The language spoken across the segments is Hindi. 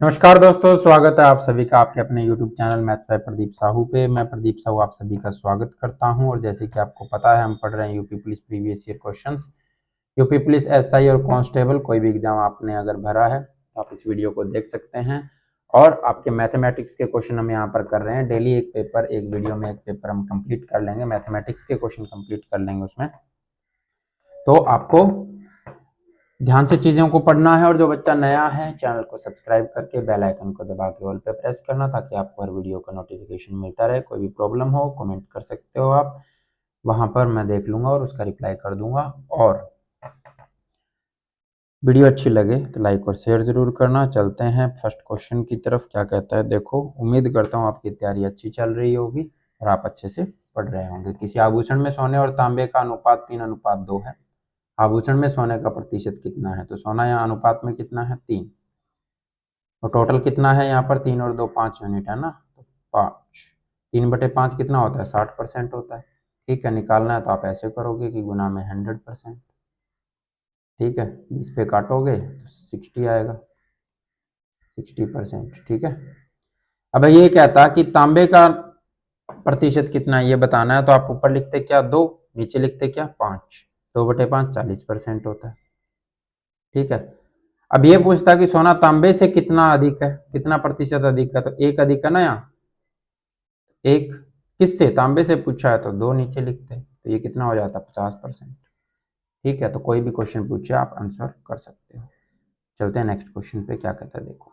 नमस्कार दोस्तों, स्वागत है आप सभी का आपके अपने YouTube channel maths by Pradeep Sahu पे। मैं प्रदीप साहू आप सभी का स्वागत करता हूं। और जैसे कि आपको पता है, हम पढ़ रहे हैं UP police previous year questions. UP police SI और कांस्टेबल कोई भी एग्जाम आपने अगर भरा है तो आप इस वीडियो को देख सकते हैं। और आपके मैथमेटिक्स के क्वेश्चन हम यहाँ पर कर रहे हैं। डेली एक पेपर, एक वीडियो में एक पेपर हम कंप्लीट कर लेंगे। मैथमेटिक्स के क्वेश्चन कंप्लीट कर लेंगे उसमें। तो आपको ध्यान से चीज़ों को पढ़ना है। और जो बच्चा नया है, चैनल को सब्सक्राइब करके बेल आइकन को दबा के ऑल पे प्रेस करना, ताकि आपको हर वीडियो का नोटिफिकेशन मिलता रहे। कोई भी प्रॉब्लम हो कमेंट कर सकते हो आप, वहां पर मैं देख लूंगा और उसका रिप्लाई कर दूंगा। और वीडियो अच्छी लगे तो लाइक और शेयर जरूर करना। चलते हैं फर्स्ट क्वेश्चन की तरफ। क्या कहता है देखो। उम्मीद करता हूँ आपकी तैयारी अच्छी चल रही होगी और आप अच्छे से पढ़ रहे होंगे। किसी आभूषण में सोने और तांबे का अनुपात 3:2 है। आभूषण में सोने का प्रतिशत कितना है? तो सोना यहाँ अनुपात में कितना है? 3। और टोटल कितना है यहाँ पर? 3 और 2 5 यूनिट है ना, तो 5। 3/5 कितना होता है? 60% होता है। ठीक है, निकालना है तो आप ऐसे करोगे कि गुना में 100%। ठीक है, 20 पे काटोगे तो 60 आएगा, 60%। ठीक है। अब ये कहता कि तांबे का प्रतिशत कितना है ये बताना है। तो आप ऊपर लिखते क्या? 2, नीचे लिखते क्या? 5। 2/5 40% होता है। ठीक है। अब ये पूछता कि सोना तांबे से कितना अधिक है, कितना प्रतिशत अधिक है? तो 1 अधिक है ना यहाँ। 1 किससे? तांबे से पूछा है तो 2 नीचे लिखते हैं, तो ये कितना हो जाता है? 50%। ठीक है, तो कोई भी क्वेश्चन पूछे आप आंसर कर सकते हो। चलते हैं नेक्स्ट क्वेश्चन पे। क्या कहता है देखो।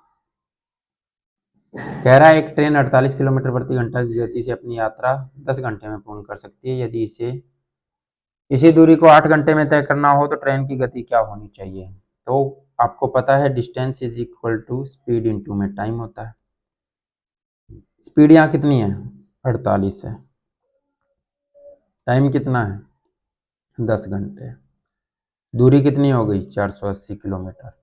कह रहा है एक ट्रेन 48 किलोमीटर प्रति घंटा की गति से अपनी यात्रा 10 घंटे में पूर्ण कर सकती है। यदि इसी दूरी को 8 घंटे में तय करना हो तो ट्रेन की गति क्या होनी चाहिए? तो आपको पता है distance is equal to speed into में टाइम होता है। स्पीड यहाँ कितनी है? 48 है। टाइम कितना है? 10 घंटे। दूरी कितनी हो गई? 480 किलोमीटर।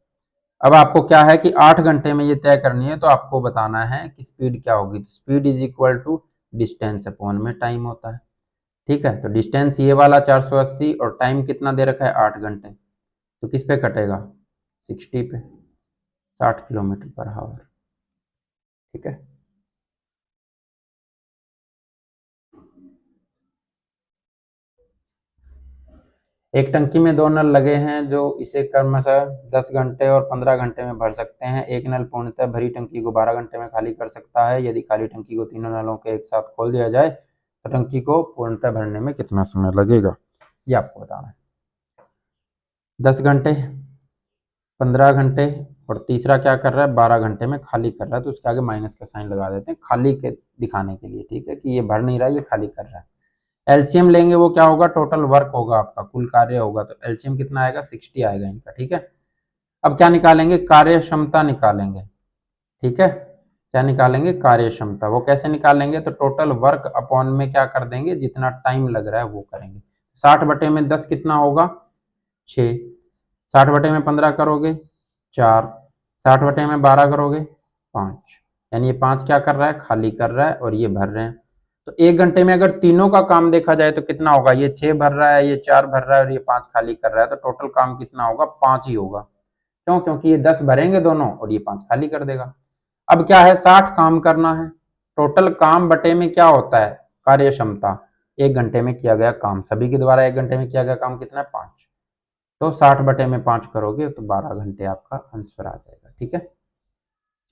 अब आपको क्या है कि 8 घंटे में ये तय करनी है, तो आपको बताना है कि स्पीड क्या होगी। तो speed is equal to distance upon में टाइम होता है। ठीक है, तो डिस्टेंस ये वाला 480 और टाइम कितना दे रखा है? 8 घंटे। तो किस पे कटेगा? 60 पे, 60 किलोमीटर पर आवर। ठीक है। एक टंकी में 2 नल लगे हैं जो इसे क्रमशः 10 घंटे और 15 घंटे में भर सकते हैं। एक नल पूर्णतः भरी टंकी को 12 घंटे में खाली कर सकता है। यदि खाली टंकी को तीनों नलों के एक साथ खोल दिया जाए तो टंकी को पूर्णतः भरने में कितना समय लगेगा, ये आपको बताना है। 10 घंटे, 15 घंटे और तीसरा क्या कर रहा है? 12 घंटे में खाली कर रहा है। तो उसके आगे माइनस का साइन लगा देते हैं खाली के दिखाने के लिए। ठीक है, कि ये भर नहीं रहा है, ये खाली कर रहा है। एलसीएम लेंगे, वो क्या होगा? टोटल वर्क होगा आपका, कुल कार्य होगा। तो एलसीएम कितना आएगा? 60 आएगा इनका। ठीक है। अब क्या निकालेंगे? कार्य क्षमता निकालेंगे। ठीक है, क्या निकालेंगे? कार्य क्षमता। वो कैसे निकालेंगे? तो टोटल वर्क अपॉन में क्या कर देंगे? जितना टाइम लग रहा है वो करेंगे। 60/10 कितना होगा? 6। 60/15 करोगे 4। 60/12 करोगे 5। यानी ये 5 क्या कर रहा है? खाली कर रहा है और ये भर रहे हैं। तो 1 घंटे में अगर तीनों का काम देखा जाए तो कितना होगा? ये 6 भर रहा है, ये 4 भर रहा है और ये 5 खाली कर रहा है। तो टोटल काम कितना होगा? 5 ही होगा। क्यों? क्योंकि ये 10 भरेंगे दोनों और ये 5 खाली कर देगा। अब क्या है? 60 काम करना है। टोटल काम बटे में क्या होता है? कार्य क्षमता। 1 घंटे में किया गया काम, सभी के द्वारा 1 घंटे में किया गया काम कितना है? 5। तो 60/5 करोगे तो 12 घंटे आपका आंसर आ जाएगा। ठीक है,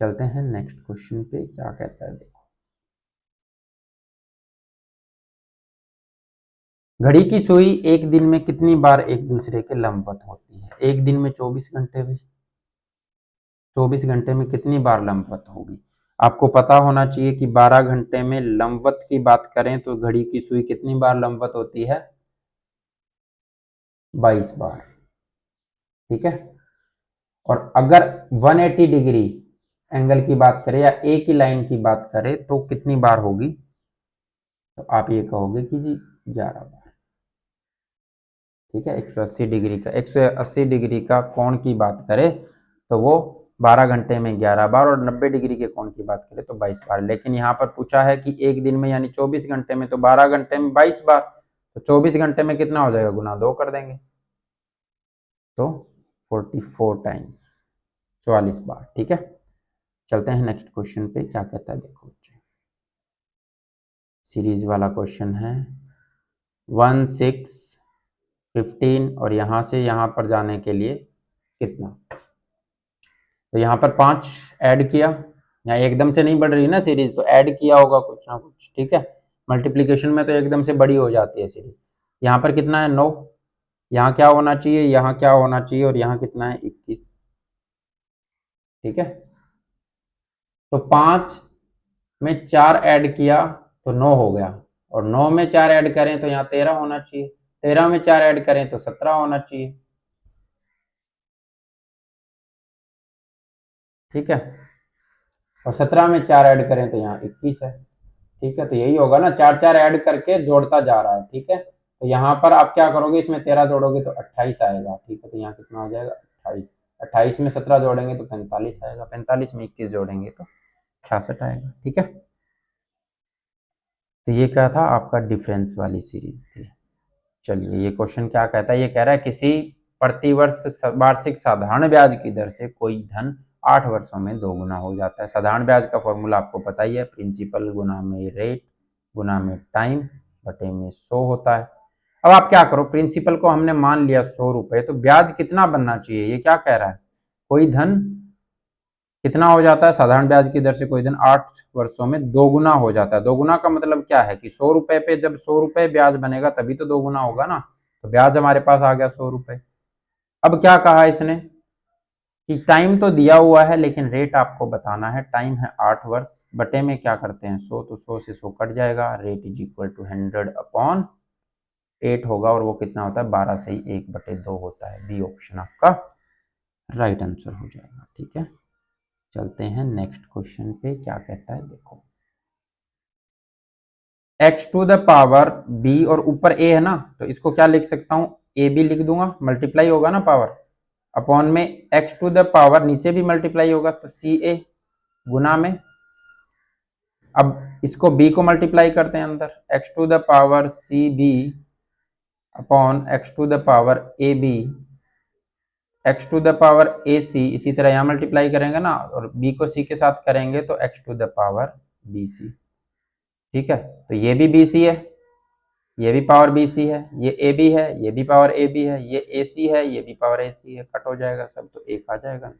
चलते हैं नेक्स्ट क्वेश्चन पे। क्या कहता है देखो। घड़ी की सुई एक दिन में कितनी बार एक दूसरे के लंबवत होती है? एक दिन में 24 घंटे भाई, 24 घंटे में कितनी बार लंबवत होगी? आपको पता होना चाहिए कि 12 घंटे में लंबवत की बात करें तो घड़ी की सुई कितनी बार लंबवत होती है? 22 बार। ठीक है। और अगर 180 डिग्री एंगल की बात करें या एक ही लाइन की बात करें तो कितनी बार होगी? तो आप ये कहोगे कि जी 11 बार। ठीक है, 180 डिग्री का, 180 डिग्री का कोण की बात करें तो वो 12 घंटे में 11 बार, और 90 डिग्री के कोण की बात करें तो 22 बार। लेकिन यहाँ पर पूछा है कि एक दिन में यानी 24 घंटे में, तो 12 घंटे में 22 बार। तो 24 घंटे में कितना हो जाएगा? गुना 2 कर देंगे तो 44 टाइम्स, 44 बार। ठीक है, चलते हैं नेक्स्ट क्वेश्चन पे, क्या कहता है देखो बच्चे। सीरीज वाला क्वेश्चन है 1 6 15 और यहाँ से यहाँ पर जाने के लिए कितना। तो यहाँ पर 5 ऐड किया, यहाँ एकदम से नहीं बढ़ रही ना सीरीज, तो ऐड किया होगा कुछ ना कुछ, ठीक है। मल्टीप्लिकेशन में तो एकदम से बड़ी हो जाती है सीरीज। यहाँ पर कितना है 9, यहाँ क्या होना चाहिए, यहाँ क्या होना चाहिए, और यहाँ कितना है 21, ठीक है। तो 5 में 4 ऐड किया तो 9 हो गया, और 9 में 4 ऐड करें तो यहाँ 13 होना चाहिए, 13 में 4 ऐड करें तो 17 होना चाहिए, ठीक है। और 17 में 4 ऐड करें तो यहाँ 21 है, ठीक है। तो यही होगा ना, 4 4 ऐड करके जोड़ता जा रहा है, ठीक है। तो यहाँ पर आप क्या करोगे, इसमें 13 जोड़ोगे तो 28 आएगा, ठीक है। तो यहाँ कितना हो जाएगा 28, 28 में 17 जोड़ेंगे तो 45 आएगा, 45 में 21 जोड़ेंगे तो 66 आएगा, ठीक है। तो ये क्या था, आपका डिफरेंस वाली सीरीज थी। चलिए ये क्वेश्चन क्या कहता है, ये कह रहा है किसी प्रतिवर्ष वार्षिक साधारण ब्याज की दर से कोई धन 8 वर्षों में 2 गुना हो जाता है। साधारण ब्याज का फॉर्मूला आपको पता ही है, प्रिंसिपल गुना में रेट गुना में टाइम बटे में 100 होता है। अब आप क्या करो, प्रिंसिपल को हमने मान लिया 100 रुपए, तो ब्याज कितना बनना चाहिए, ये क्या कह रहा है, कोई धन कितना हो जाता है, साधारण ब्याज की दर से कोई धन 8 वर्षों में 2 गुना हो जाता है। 2 गुना का मतलब क्या है कि 100 रुपए पे जब 100 रुपए ब्याज बनेगा तभी तो 2 गुना होगा ना। तो ब्याज हमारे पास आ गया 100 रुपए। अब क्या कहा इसने कि टाइम तो दिया हुआ है लेकिन रेट आपको बताना है। टाइम है 8 वर्ष, बटे में क्या करते हैं 100, तो 100 से 100 कट जाएगा, रेट इज इक्वल टू 100/8 होगा, और वो कितना होता है 12 से ही 1/2 होता है। बी ऑप्शन आपका राइट आंसर हो जाएगा, ठीक है। चलते हैं नेक्स्ट क्वेश्चन पे, क्या कहता है देखो। x to the power b और ऊपर a है ना, तो इसको क्या लिख सकता हूं, ए बी लिख दूंगा, मल्टीप्लाई होगा ना पावर, अपॉन में x टू द पावर नीचे भी मल्टीप्लाई होगा तो सी ए गुना में, अब इसको b को मल्टीप्लाई करते हैं अंदर, x to the power C B upon x to the power A B, x to the power A C, इसी तरह यहाँ मल्टीप्लाई करेंगे ना, और b को c के साथ करेंगे तो x to the power B C, ठीक है। तो ये भी बी सी है, ये भी पावर बी सी है, ये ए बी है, ये भी पावर ए बी है, ये ए सी है, ये भी पावर ए सी है, कट हो जाएगा सब, तो एक आ जाएगा,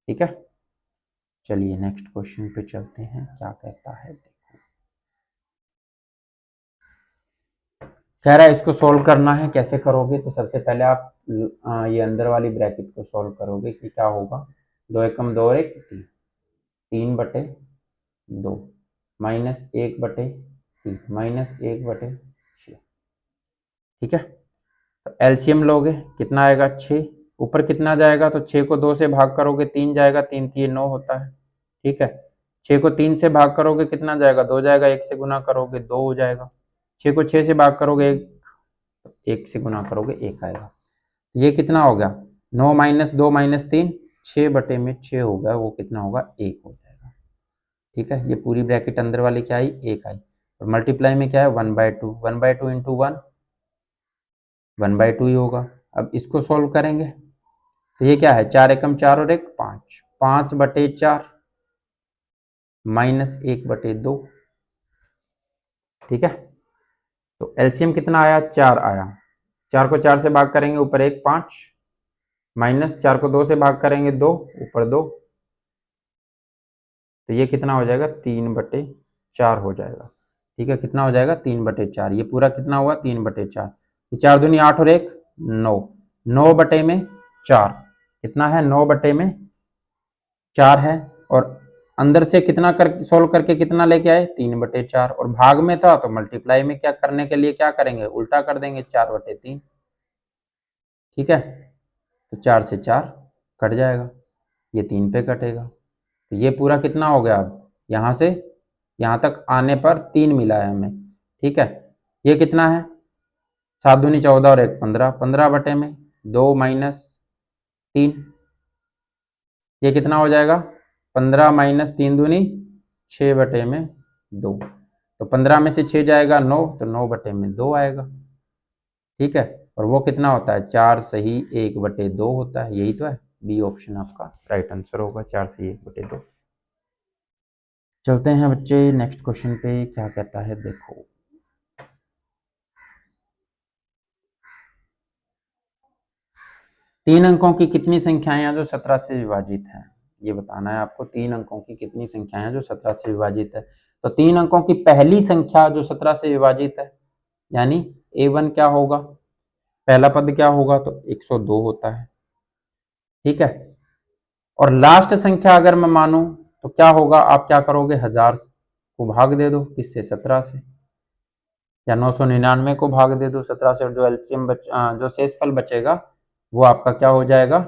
ठीक है। चलिए नेक्स्ट क्वेश्चन पे चलते हैं, क्या कहता है देखो। कह रहा है इसको सॉल्व करना है, कैसे करोगे, तो सबसे पहले आप ये अंदर वाली ब्रैकेट को सॉल्व करोगे कि क्या होगा, 2 एकम 2 और 1 3, 3/2 माइनस 1/3 माइनस 1/6, ठीक है। तो एलसीएम लोगे कितना आएगा 6, ऊपर कितना जाएगा, तो 6 को 2 से भाग करोगे 3 जाएगा, 3 3 9 होता है, ठीक है। 6 को 3 से भाग करोगे कितना जाएगा, 2 जाएगा, 1 से गुना करोगे 2 हो जाएगा, 6 को 6 से भाग करोगे 1 से गुना करोगे 1 आएगा। ये कितना हो गया 9 माइनस 2 माइनस 3, 6/6 हो गया, वो कितना होगा 1 हो जाएगा, ठीक है। ये पूरी ब्रैकेट अंदर वाली क्या आई 1 आई, और मल्टीप्लाई में क्या है 1/2, 1/2 इंटू 1 1/2 ही होगा। अब इसको सॉल्व करेंगे तो ये क्या है 4 एकम 4 और 1 5, 5/4 माइनस 1/2, ठीक है। तो एलसीएम कितना आया 4 आया, 4 को 4 से भाग करेंगे ऊपर 1 5, माइनस 4 को 2 से भाग करेंगे 2 ऊपर 2, तो ये कितना हो जाएगा 3/4 हो जाएगा, ठीक है। कितना हो जाएगा 3/4, ये पूरा कितना हुआ 3/4, 4 दूनी 8 और 1 9, 9/4 कितना है 9/4 है, और अंदर से कितना कर सोल्व करके कितना लेके आए 3/4, और भाग में था तो मल्टीप्लाई में क्या करने के लिए क्या करेंगे उल्टा कर देंगे 4/3, ठीक है। तो 4 से 4 कट जाएगा, ये 3 पे कटेगा, तो ये पूरा कितना हो गया, अब यहाँ से यहाँ तक आने पर 3 मिला है हमें, ठीक है। ये कितना है 7 दूनी 14 और 1 15, 15/2 माइनस 3, ये कितना हो जाएगा 15 माइनस 3 दूनी 6/2, तो 15 में से 6 जाएगा 9, तो 9/2 आएगा, ठीक है। और वो कितना होता है 4 सही 1/2 होता है, यही तो है, बी ऑप्शन आपका राइट आंसर होगा, 4 सही 1/2। चलते हैं बच्चे नेक्स्ट क्वेश्चन पे, क्या कहता है देखो। तीन अंकों की कितनी संख्याएं हैं जो 17 से विभाजित है, ये बताना है आपको। तीन अंकों की कितनी संख्याएं हैं जो 17 से विभाजित है। तो तीन अंकों की पहली संख्या जो 17 से विभाजित है, यानी A1 क्या होगा, पहला पद क्या होगा, तो 102 होता है, ठीक है। और लास्ट संख्या अगर मैं मानूं तो क्या होगा, आप क्या करोगे, 1000 को भाग दे दो किससे, 17 से, या 999 को भाग दे दो 17 से, और जो एलसीएम जो शेषफल बचेगा वो आपका क्या हो जाएगा,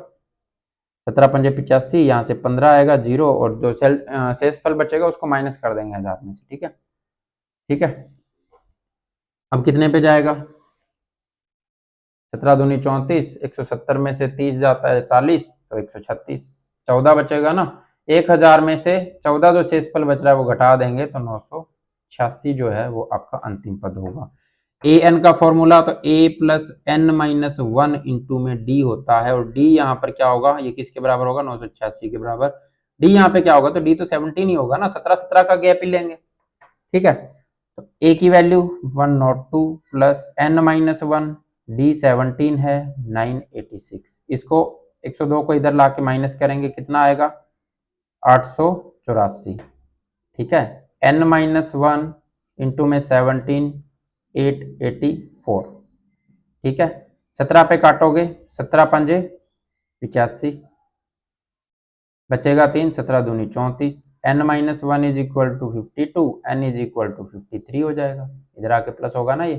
17 पंजे 85, यहाँ से 15 आएगा जीरो, और जो शेषफल बचेगा उसको माइनस कर देंगे 1000 में से, ठीक है। ठीक है, अब कितने पे जाएगा, 17 दूनी 34, 170 में से 30 जाता है 40, तो 136, 14 बचेगा ना। 1000 में से 14 जो शेषफल बच रहा है वो घटा देंगे, तो 986 जो है वो आपका अंतिम पद होगा। ए एन का फॉर्मूला तो a plus N minus one into में d होता है, और d यहाँ पर क्या होगा, ये किसके बराबर होगा, 986 के बराबर। d यहाँ पे क्या होगा, तो d तो 17 ही होगा ना, 17 का गैप ही लेंगे, ठीक है। तो a की value 102 plus N minus one, d 17 है 986, इसको 102 को इधर लाके माइनस करेंगे, कितना आएगा 884, ठीक है। n माइनस वन इंटू में 17, 884, ठीक है। 17 पे काटोगे, 17 पंजे 85, बचेगा 3, 17 दूनी 34, n minus one is equal to 52, n is equal to 53 हो जाएगा, इधर आके प्लस होगा ना ये,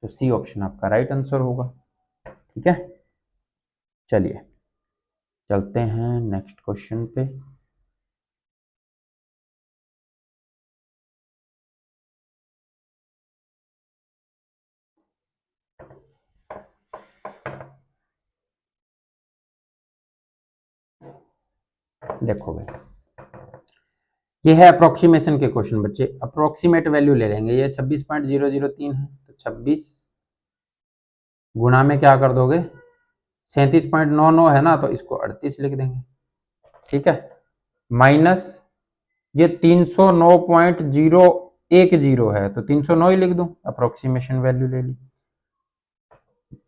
तो सी ऑप्शन आपका राइट आंसर होगा, ठीक है। चलिए चलते हैं नेक्स्ट क्वेश्चन पे। देखो भाई, ये है अप्रोक्सीमेशन के क्वेश्चन बच्चे, अप्रोक्सीमेट वैल्यू ले लेंगे, ये 26.003 है, तो 26 गुणा में क्या कर दोगे, 37.99 है ना, तो इसको 38 लिख देंगे, ठीक है, माइनस ये 309.010 है, तो 309 ही लिख दूं, अप्रोक्सीमेशन वैल्यू ले ली।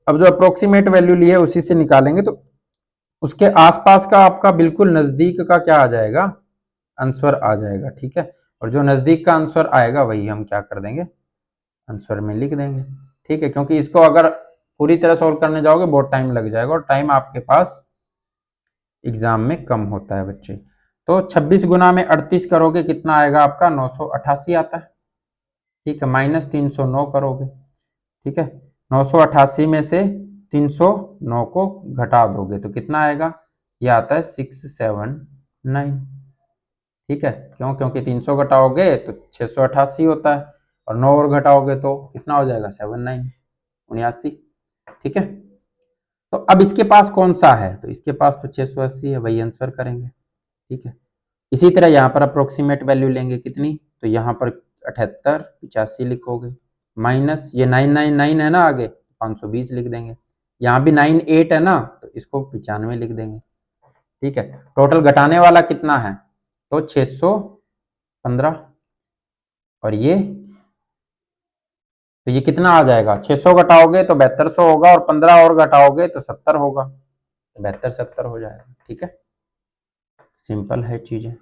अब जो अप्रोक्सीमेट वैल्यू ली है उसी से निकालेंगे, तो उसके आसपास का आपका बिल्कुल नजदीक का क्या आ जाएगा, आंसर आ जाएगा, ठीक है। और जो नजदीक का आंसर आएगा वही हम क्या कर देंगे, आंसर में लिख देंगे, ठीक है। क्योंकि इसको अगर पूरी तरह सॉल्व करने जाओगे बहुत टाइम लग जाएगा, और टाइम आपके पास एग्जाम में कम होता है बच्चे। तो 26 गुना में 38 करोगे, कितना आएगा आपका, 988 आता है, ठीक है, माइनस 309 करोगे, ठीक है। 988 में से 309 को घटा दोगे तो कितना आएगा, ये आता है 679, ठीक है। क्यों, क्योंकि 300 घटाओगे तो 688 होता है, और 9 और घटाओगे तो कितना हो जाएगा, 79, ठीक है। तो अब इसके पास कौन सा है, तो इसके पास तो 680 है, वही आंसर करेंगे, ठीक है। इसी तरह यहाँ पर अप्रोक्सीमेट वैल्यू लेंगे कितनी, तो यहाँ पर 78, 85 लिखोगे, माइनस ये 999 है ना आगे, 520 लिख देंगे, यहाँ भी 98 है ना, तो इसको 95 लिख देंगे, ठीक है। टोटल घटाने वाला कितना है, तो 615, और ये तो ये कितना आ जाएगा, 600 घटाओगे तो 7200 होगा, और 15 और घटाओगे तो 70 होगा, 72 70 हो जाएगा, ठीक है। सिंपल है चीजें।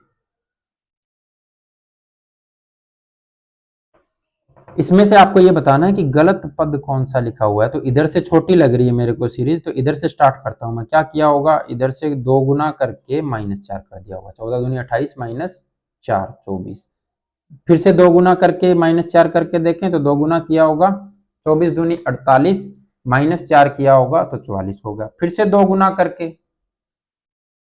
इसमें से आपको ये बताना है कि गलत पद कौन सा लिखा हुआ है, तो इधर से छोटी लग रही है मेरे को सीरीज, तो इधर से स्टार्ट करता हूं मैं। क्या किया होगा, इधर से 2 गुना करके -4 कर दिया होगा, 14 दूनी 28 माइनस 4 24, फिर से 2 गुना करके -4 करके देखें तो 2 गुना किया होगा, 24 दूनी 48 -4 किया होगा तो 44 होगा, फिर से 2 गुना करके,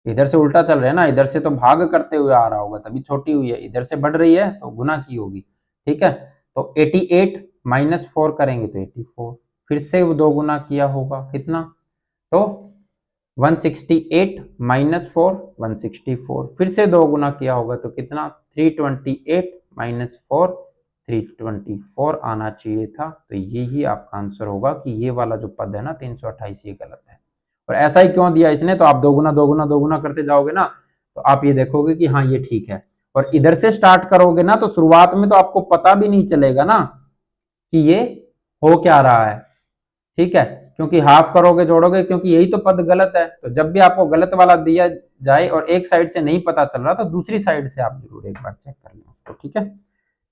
इधर से उल्टा चल रहे हैं ना, इधर से तो भाग करते हुए आ रहा होगा तभी छोटी हुई है, इधर से बढ़ रही है तो गुना की होगी, ठीक है। तो 88 -4 करेंगे तो 84, फिर से 2 गुना किया होगा कितना, तो 168 -4 164, फिर से 2 गुना किया होगा तो कितना, 328 -4 324 आना चाहिए था, तो यही आपका आंसर होगा कि ये वाला जो पद है ना 328 ये गलत है। और ऐसा ही क्यों दिया इसने, तो आप 2 गुना 2 गुना 2 गुना करते जाओगे ना, तो आप ये देखोगे कि हाँ ये ठीक है, और इधर से स्टार्ट करोगे ना तो शुरुआत में तो आपको पता भी नहीं चलेगा ना कि ये हो क्या रहा है, ठीक है, क्योंकि हाफ करोगे जोड़ोगे, क्योंकि यही तो पद गलत है। तो जब भी आपको गलत वाला दिया जाए और एक साइड से नहीं पता चल रहा तो दूसरी साइड से आप जरूर एक बार चेक कर लें उसको, ठीक है।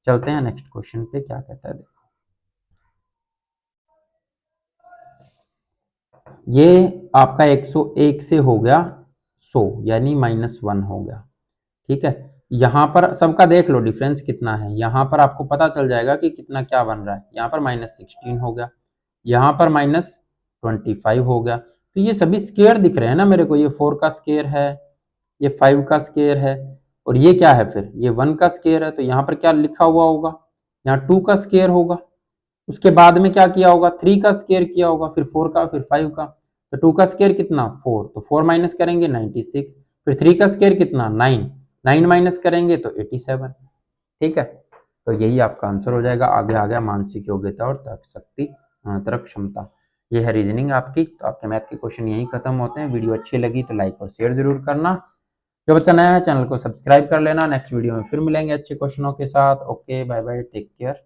चलते हैं नेक्स्ट क्वेश्चन पे, क्या कहता है देखो। ये आपका 101 से हो गया 100 यानी -1 हो गया, ठीक है। यहां पर सबका देख लो डिफरेंस कितना है, यहां पर आपको पता चल जाएगा कि कितना क्या बन रहा है। यहां पर -16 हो गया, यहां पर -25 हो गया। तो ये सभी स्केयर दिख रहे हैं ना मेरे को, ये 4 का स्केयर है, ये 5 का स्केयर है, और ये क्या है फिर, ये 1 का स्केयर है। तो यहाँ पर क्या लिखा हुआ होगा, यहाँ 2 का स्केयर होगा, उसके बाद में क्या किया होगा, 3 का स्केयर किया होगा, फिर 4 का, फिर 5 का। तो 2 का स्केयर कितना 4, तो 4 माइनस करेंगे 96, फिर 3 का स्केयर कितना 9, 9 माइनस करेंगे तो 87, ठीक है। तो यही आपका आंसर हो जाएगा। आगे आ गया मानसिक योग्यता और तर्क शक्ति, तर्क क्षमता। ये है रीजनिंग आपकी। तो आपके मैथ के क्वेश्चन यही खत्म होते हैं। वीडियो अच्छी लगी तो लाइक और शेयर जरूर करना। जो बच्चा नया है चैनल को सब्सक्राइब कर लेना। नेक्स्ट वीडियो में फिर मिलेंगे अच्छे क्वेश्चनों के साथ। Okay, bye bye, take care.